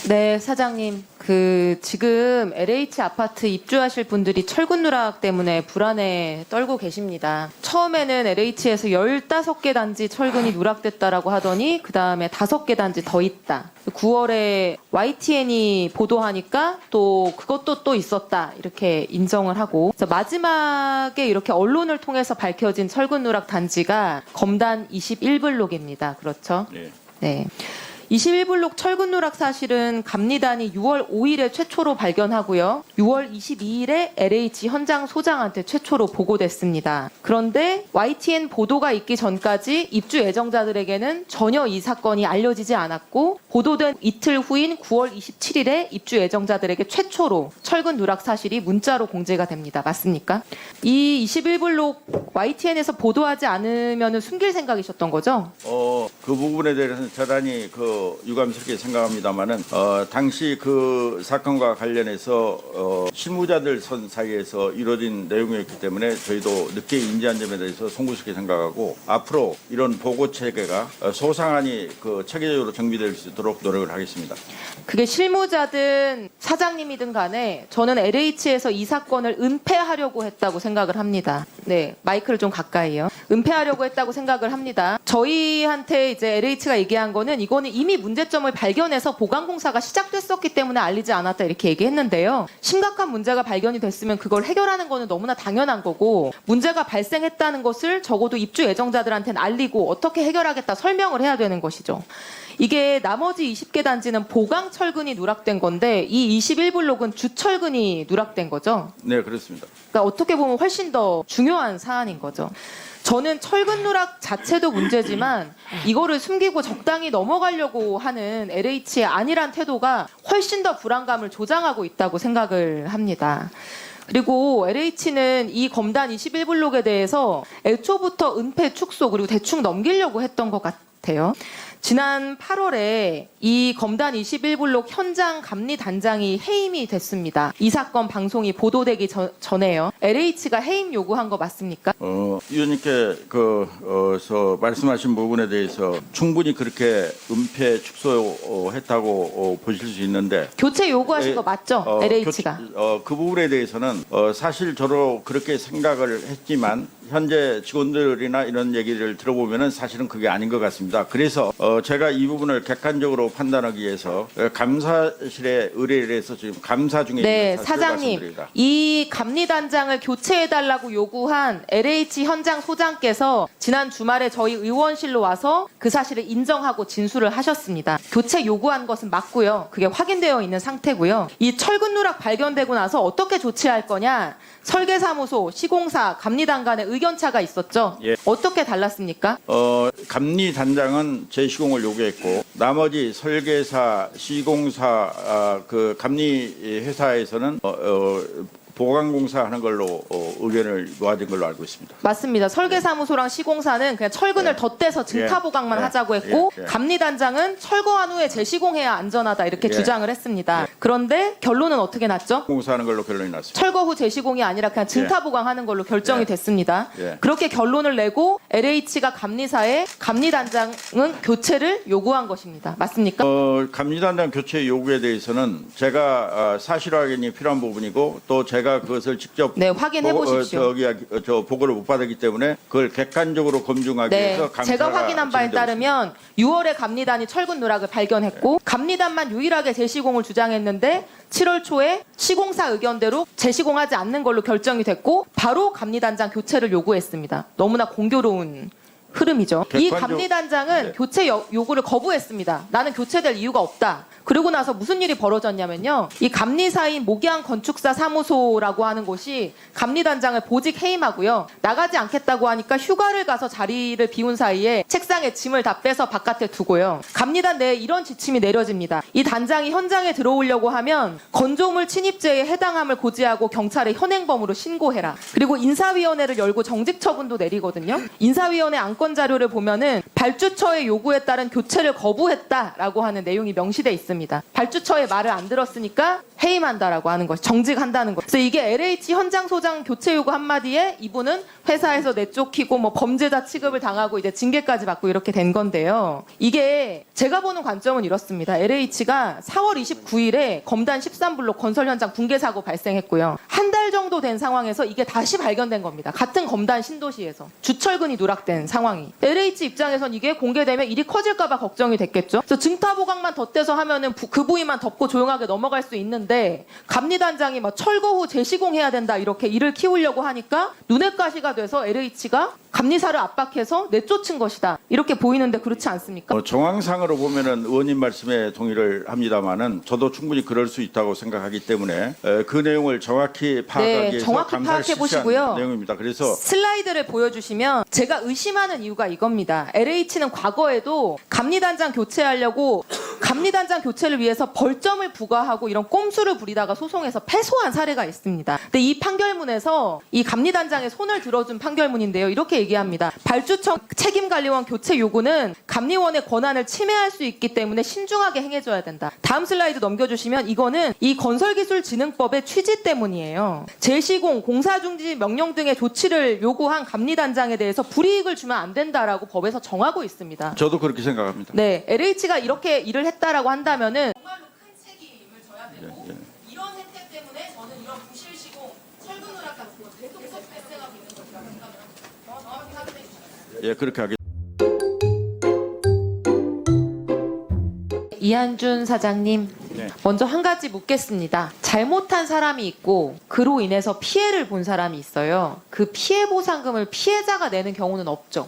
네, 사장님. 지금 LH 아파트 입주하실 분들이 철근 누락 때문에 불안에 떨고 계십니다. 처음에는 LH에서 15개 단지 철근이 누락됐다라고 하더니 그 다음에 5개 단지 더 있다. 9월에 YTN이 보도하니까 또 그것도 또 있었다. 이렇게 인정을 하고 그래서 마지막에 이렇게 언론을 통해서 밝혀진 철근 누락 단지가 검단 21블록입니다. 그렇죠? 네. 네. 21블록 철근 누락 사실은 감리단이 6월 5일에 최초로 발견하고요. 6월 22일에 LH 현장 소장한테 최초로 보고됐습니다. 그런데 YTN 보도가 있기 전까지 입주 예정자들에게는 전혀 이 사건이 알려지지 않았고 보도된 이틀 후인 9월 27일에 입주 예정자들에게 최초로 철근 누락 사실이 문자로 공지가 됩니다. 맞습니까? 이 21블록 YTN에서 보도하지 않으면 숨길 생각이셨던 거죠? 그 부분에 대해서는 대단히 유감스럽게 생각합니다만은 당시 그 사건과 관련해서 실무자들 사이에서 이루어진 내용이었기 때문에 저희도 늦게 인지한 점에 대해서 송구스럽게 생각하고 앞으로 이런 보고 체계가 소상하니 체계적으로 정비될 수 있도록 노력을 하겠습니다. 그게 실무자든 사장님이든 간에 저는 LH에서 이 사건을 은폐하려고 했다고 생각을 합니다. 네, 마이크를 좀 가까이요. 은폐하려고 했다고 생각을 합니다. 저희한테 이제 LH가 얘기한 거는 이거는 이미 문제점을 발견해서 보강공사가 시작됐었기 때문에 알리지 않았다 이렇게 얘기했는데요. 심각한 문제가 발견이 됐으면 그걸 해결하는 거는 너무나 당연한 거고 문제가 발생했다는 것을 적어도 입주 예정자들한테는 알리고 어떻게 해결하겠다 설명을 해야 되는 것이죠. 이게 나머지 20개 단지는 보강 철근이 누락된 건데 이 21블록은 주철근이 누락된 거죠. 네, 그렇습니다. 그러니까 어떻게 보면 훨씬 더 중요한 사안인 거죠. 저는 철근 누락 자체도 문제지만 이거를 숨기고 적당히 넘어가려고 하는 LH의 안일한 태도가 훨씬 더 불안감을 조장하고 있다고 생각을 합니다. 그리고 LH는 이 검단 21블록에 대해서 애초부터 은폐 축소 그리고 대충 넘기려고 했던 것 같아요. 지난 8월에 이 검단 21블록 현장 감리단장이 해임이 됐습니다. 이 사건 방송이 보도되기 전에요. LH가 해임 요구한 거 맞습니까? 위원님께 말씀하신 부분에 대해서 충분히 그렇게 은폐 축소했다고 보실 수 있는데 교체 요구하신 거 맞죠? LH가. 그 부분에 대해서는 사실 저도 그렇게 생각을 했지만 현재 직원들이나 이런 얘기를 들어보면은 사실은 그게 아닌 것 같습니다. 그래서 제가 이 부분을 객관적으로 판단하기 위해서 감사실에 의뢰를 해서 지금 감사 중에 네, 있는 사장님. 말씀드립니다. 이 감리단장을 교체해달라고 요구한 LH 현장 소장께서 지난 주말에 저희 의원실로 와서 그 사실을 인정하고 진술을 하셨습니다. 교체 요구한 것은 맞고요. 그게 확인되어 있는 상태고요. 이 철근 누락 발견되고 나서 어떻게 조치할 거냐. 설계사무소, 시공사, 감리단 간의 의견차가 있었죠. 예. 어떻게 달랐습니까? 감리단장은 재시공을 요구했고 나머지 설계사, 시공사, 그 감리회사에서는 보강공사 하는 걸로 의견을 모아진 걸로 알고 있습니다. 맞습니다. 설계사무소랑 시공사는 그냥 철근을 덧대서 증타보강만 하자고 했고 감리단장은 철거한 후에 재시공해야 안전하다 이렇게 주장을 했습니다. 그런데 결론은 어떻게 났죠? 공사하는 걸로 결론이 났습니다. 철거 후 재시공이 아니라 그냥 증타보강하는 걸로 결정이 됐습니다. 예. 그렇게 결론을 내고 LH가 감리사에 감리단장은 교체를 요구한 것입니다. 맞습니까? 감리단장 교체 요구에 대해서는 제가 사실 확인이 필요한 부분이고 또 제가 그것을 직접 네, 확인해 보십시오. 보고를 못 받았기 때문에 그걸 객관적으로 검증하기 네, 위해서 감사가 제가 확인한 바에 진행되고 따르면 6월에 감리단이 철근 누락을 발견했고 감리단만 유일하게 재시공을 주장했는데 7월 초에 시공사 의견대로 재시공하지 않는 걸로 결정이 됐고 바로 감리단장 교체를 요구했습니다. 너무나 공교로운 흐름이죠. 이 감리단장은 교체 요구를 거부했습니다. 나는 교체될 이유가 없다. 그러고 나서 무슨 일이 벌어졌냐면요. 이 감리사인 목양 건축사 사무소라고 하는 곳이 감리단장을 보직 해임하고요. 나가지 않겠다고 하니까 휴가를 가서 자리를 비운 사이에 책상에 짐을 다 빼서 바깥에 두고요. 감리단 내에 이런 지침이 내려집니다. 이 단장이 현장에 들어오려고 하면 건조물 침입죄에 해당함을 고지하고 경찰에 현행범으로 신고해라. 그리고 인사위원회를 열고 정직 처분도 내리거든요. 인사위원회 안건 자료를 보면은 발주처의 요구에 따른 교체를 거부했다라고 하는 내용이 명시돼 있습니다. 발주처의 말을 안 들었으니까 해임한다라고 하는 것, 정직한다는 것. 그래서 이게 LH 현장 소장 교체 요구 한마디에 이분은 회사에서 내쫓기고 뭐 범죄자 취급을 당하고 이제 징계까지 받고 이렇게 된 건데요. 이게 제가 보는 관점은 이렇습니다. LH가 4월 29일에 검단 13블록 건설 현장 붕괴 사고 발생했고요. 한 달 정도 된 상황에서 이게 다시 발견된 겁니다. 같은 검단 신도시에서 주철근이 누락된 상황이. LH 입장에선 이게 공개되면 일이 커질까봐 걱정이 됐겠죠. 그래서 증타보강만 덧대서 하면은 그 부위만 덮고 조용하게 넘어갈 수 있는데 감리단장이 막 철거 후 재시공해야 된다 이렇게 일을 키우려고 하니까 눈엣 가시가 돼서 LH가 감리사를 압박해서 내쫓은 것이다 이렇게 보이는데 그렇지 않습니까? 정황상으로 보면은 의원님 말씀에 동의를 합니다만은 저도 충분히 그럴 수 있다고 생각하기 때문에 그 내용을 정확히 파악하기 위해서 정확히 감사를 파악해 보시고요. 실시한 내용입니다. 그래서 슬라이드를 보여주시면 제가 의심하는 이유가 이겁니다. LH는 과거에도 감리단장 교체하려고 감리단장 교체를 위해서 벌점을 부과하고 이런 꼼수를 부리다가 소송에서 패소한 사례가 있습니다. 근데 이 판결문에서 이 감리단장의 손을 들어준 판결문인데요. 이렇게 얘기합니다. 발주청 책임관리원 교체 요구는 감리원의 권한을 침해할 수 있기 때문에 신중하게 행해줘야 된다. 다음 슬라이드 넘겨주시면 이거는 이 건설기술진흥법의 취지 때문이에요. 재시공, 공사중지 명령 등의 조치를 요구한 감리단장에 대해서 불이익을 주면 안 된다라고 법에서 정하고 있습니다. 저도 그렇게 생각합니다. 네, LH가 이렇게 일을 했다라고 한다면은 정말로 큰 책임을 져야 되고 이런 혜택 때문에 저는 이런 부실시공, 철근누락 같은 거 계속 발생하고 있는 것이라고 생각을 합니다. 정확히 확인해 주시죠. 예, 그렇게 하겠습니다. 이한준 사장님, 네. 먼저 한 가지 묻겠습니다. 잘못한 사람이 있고 그로 인해서 피해를 본 사람이 있어요. 그 피해 보상금을 피해자가 내는 경우는 없죠.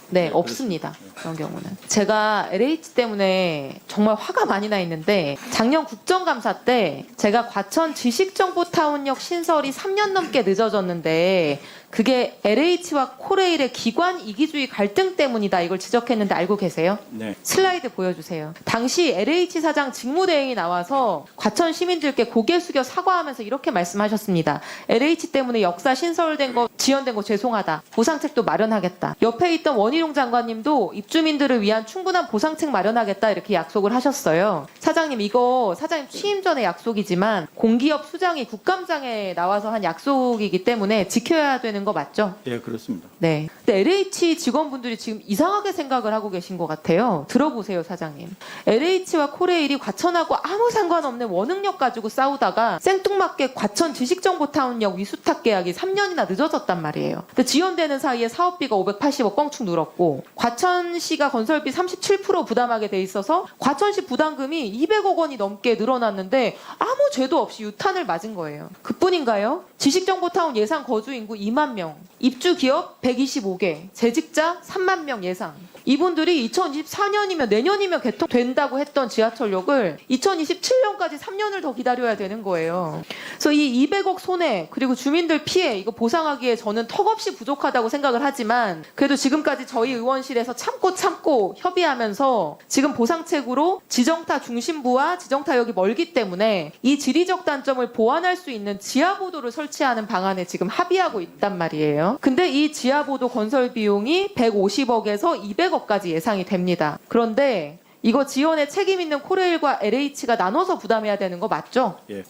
네, 없습니다. 그런 경우는. 제가 LH 때문에 정말 화가 많이 나 있는데 작년 국정감사 때 제가 과천 지식정보타운역 신설이 3년 넘게 늦어졌는데 그게 LH와 코레일의 기관 이기주의 갈등 때문이다 이걸 지적했는데 알고 계세요? 네. 슬라이드 보여주세요. 당시 LH 사장 직무대행이 나와서 과천 시민들께 고개 숙여 사과하면서 이렇게 말씀하셨습니다. LH 때문에 역사 신설된 거 지연된 거 죄송하다. 보상책도 마련하겠다. 옆에 있던 원희룡 장관님도 입주민들을 위한 충분한 보상책 마련하겠다 이렇게 약속을 하셨어요. 사장님 이거 사장님 취임 전에 약속이지만 공기업 수장이 국감장에 나와서 한 약속이기 때문에 지켜야 되는 거 맞죠? 예, 그렇습니다. 네. 근데 LH 직원분들이 지금 이상하게 생각을 하고 계신 것 같아요. 들어보세요, 사장님. LH와 코레일이 과천하고 아무 상관없는 원흥역 가지고 싸우다가 생뚱맞게 과천 지식정보타운역 위수탁 계약이 3년이나 늦어졌단 말이에요. 근데 지연되는 사이에 사업비가 580억 껑충 늘었고 과천시가 건설비 37% 부담하게 돼 있어서 과천시 부담금이 200억 원이 넘게 늘어났는데 아무 죄도 없이 유탄을 맞은 거예요. 그뿐인가요? 지식정보타운 예상 거주 인구 2만 명, 입주 기업 125개, 재직자 3만 명 예상. 이분들이 2024년이면 내년이면 개통된다고 했던 지하철역을 2027년까지 3년을 더 기다려야 되는 거예요. 그래서 이 200억 손해 그리고 주민들 피해 이거 보상하기에 저는 턱없이 부족하다고 생각을 하지만 그래도 지금까지 저희 의원실에서 참고 협의하면서 지금 보상책으로 지정타 중심부와 지정타역이 멀기 때문에 이 지리적 단점을 보완할 수 있는 지하보도를 설치하는 방안에 지금 합의하고 있단 말이에요. 근데 이 지하보도 건설 비용이 150억에서 200억까지 예상이 됩니다. 그런데 이거 지원에 책임 있는 코레일과 LH가 나눠서 부담해야 되는 거 맞죠? 예.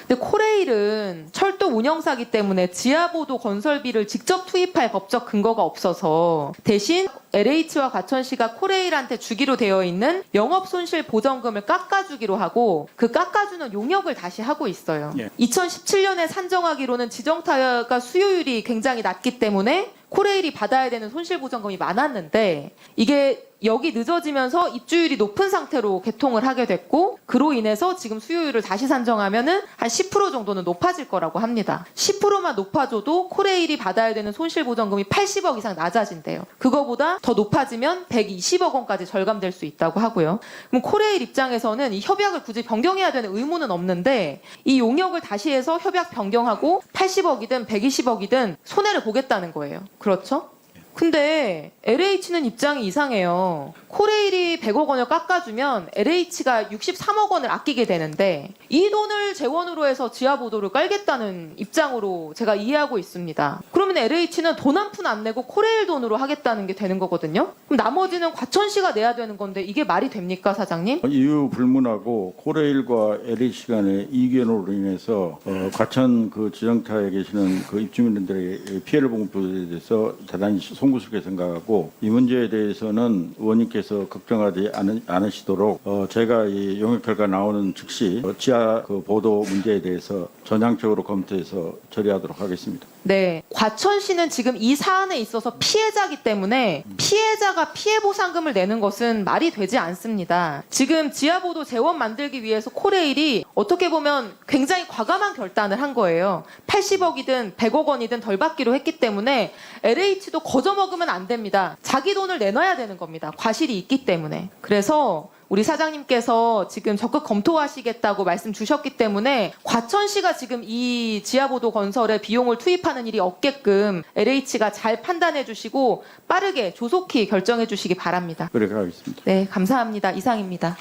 근데 코레일은 철도 운영사기 때문에 지하보도 건설비를 직접 투입할 법적 근거가 없어서 대신 LH와 과천시가 코레일한테 주기로 되어 있는 영업손실 보전금을 깎아주기로 하고 그 깎아주는 용역을 다시 하고 있어요. 예. 2017년에 산정하기로는 지정타가 수요율이 굉장히 낮기 때문에 코레일이 받아야 되는 손실보전금이 많았는데 이게 여기 늦어지면서 입주율이 높은 상태로 개통을 하게 됐고 그로 인해서 지금 수요율을 다시 산정하면은 한 10% 정도는 높아질 거라고 합니다. 10%만 높아져도 코레일이 받아야 되는 손실보전금이 80억 이상 낮아진대요. 그거보다 더 높아지면 120억 원까지 절감될 수 있다고 하고요. 그럼 코레일 입장에서는 이 협약을 굳이 변경해야 되는 의무는 없는데 이 용역을 다시 해서 협약 변경하고 80억이든 120억이든 손해를 보겠다는 거예요. 그렇죠? 근데 LH는 입장이 이상해요. 코레일이 100억 원을 깎아주면 LH가 63억 원을 아끼게 되는데 이 돈을 재원으로 해서 지하보도를 깔겠다는 입장으로 제가 이해하고 있습니다. 그러면 LH는 돈 한 푼 안 내고 코레일 돈으로 하겠다는 게 되는 거거든요. 그럼 나머지는 과천시가 내야 되는 건데 이게 말이 됩니까, 사장님? 이유 불문하고 코레일과 LH 간의 이견으로 인해서 과천 그 지정타에 계시는 그 입주민들의 피해를 본 부분에 대해서 대단히 송구스럽게 생각하고 이 문제에 대해서는 의원님께서 걱정하지 않으시도록 제가 이 용역 결과 나오는 즉시 지하 그 보도 문제에 대해서 전향적으로 검토해서 처리하도록 하겠습니다. 네, 과천시는 지금 이 사안에 있어서 피해자기 때문에 피해자가 피해보상금을 내는 것은 말이 되지 않습니다. 지금 지하보도 재원 만들기 위해서 코레일이 어떻게 보면 굉장히 과감한 결단을 한 거예요. 80억이든 100억 원이든 덜 받기로 했기 때문에 LH도 거저먹으면 안 됩니다. 자기 돈을 내놔야 되는 겁니다. 과실이 있기 때문에. 그래서 우리 사장님께서 지금 적극 검토하시겠다고 말씀 주셨기 때문에 과천시가 지금 이 지하보도 건설에 비용을 투입하는 일이 없게끔 LH가 잘 판단해 주시고 빠르게 조속히 결정해 주시기 바랍니다. 그렇게 하겠습니다. 네, 감사합니다. 이상입니다.